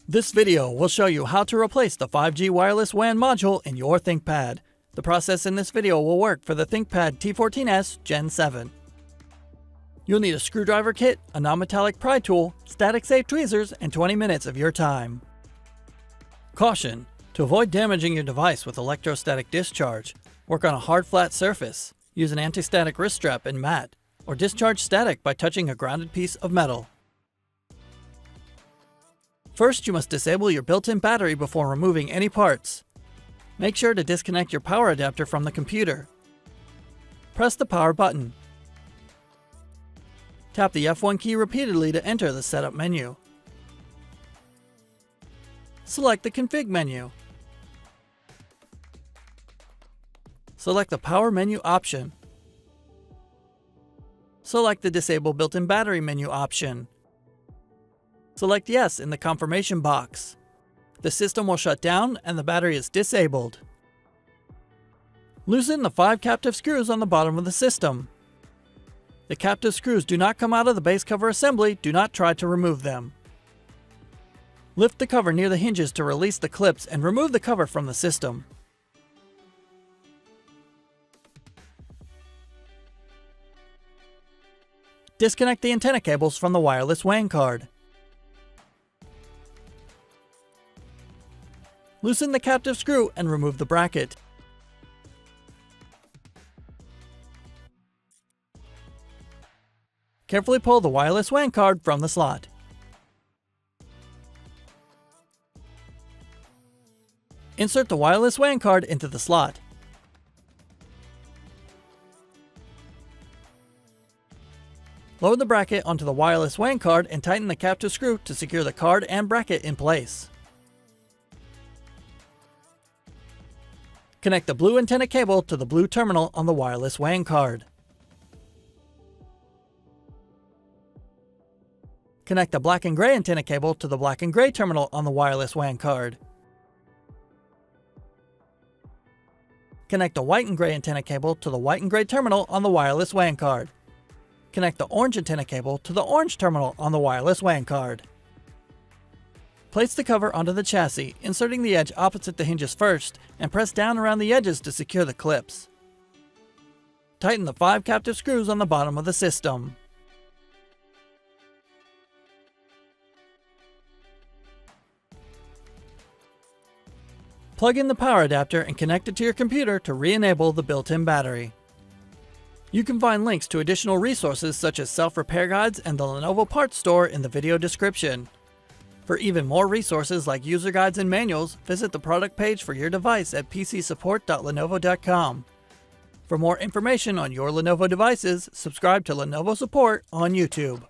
This video will show you how to replace the 5G wireless WAN module in your ThinkPad. The process in this video will work for the ThinkPad T14s Gen 7. You'll need a screwdriver kit, a non-metallic pry tool, static safe tweezers, and 20 minutes of your time. Caution: to avoid damaging your device with electrostatic discharge, work on a hard flat surface, use an anti-static wrist strap and mat, or discharge static by touching a grounded piece of metal. First, you must disable your built-in battery before removing any parts. Make sure to disconnect your power adapter from the computer. Press the power button. Tap the F1 key repeatedly to enter the setup menu. Select the config menu. Select the power menu option. Select the disable built-in battery menu option. Select yes in the confirmation box. The system will shut down and the battery is disabled. Loosen the 5 captive screws on the bottom of the system. The captive screws do not come out of the base cover assembly. Do not try to remove them. Lift the cover near the hinges to release the clips and remove the cover from the system. Disconnect the antenna cables from the wireless WAN card. Loosen the captive screw and remove the bracket. Carefully pull the wireless WAN card from the slot. Insert the wireless WAN card into the slot. Lower the bracket onto the wireless WAN card and tighten the captive screw to secure the card and bracket in place. Connect the blue antenna cable to the blue terminal on the wireless WAN card. Connect the black and gray antenna cable to the black and gray terminal on the wireless WAN card. Connect the white and gray antenna cable to the white and gray terminal on the wireless WAN card. Connect the orange antenna cable to the orange terminal on the wireless WAN card. Place the cover onto the chassis, inserting the edge opposite the hinges first, and press down around the edges to secure the clips. Tighten the 5 captive screws on the bottom of the system. Plug in the power adapter and connect it to your computer to re-enable the built-in battery. You can find links to additional resources such as self-repair guides and the Lenovo parts store in the video description. For even more resources like user guides and manuals, visit the product page for your device at pcsupport.lenovo.com. For more information on your Lenovo devices, subscribe to Lenovo Support on YouTube.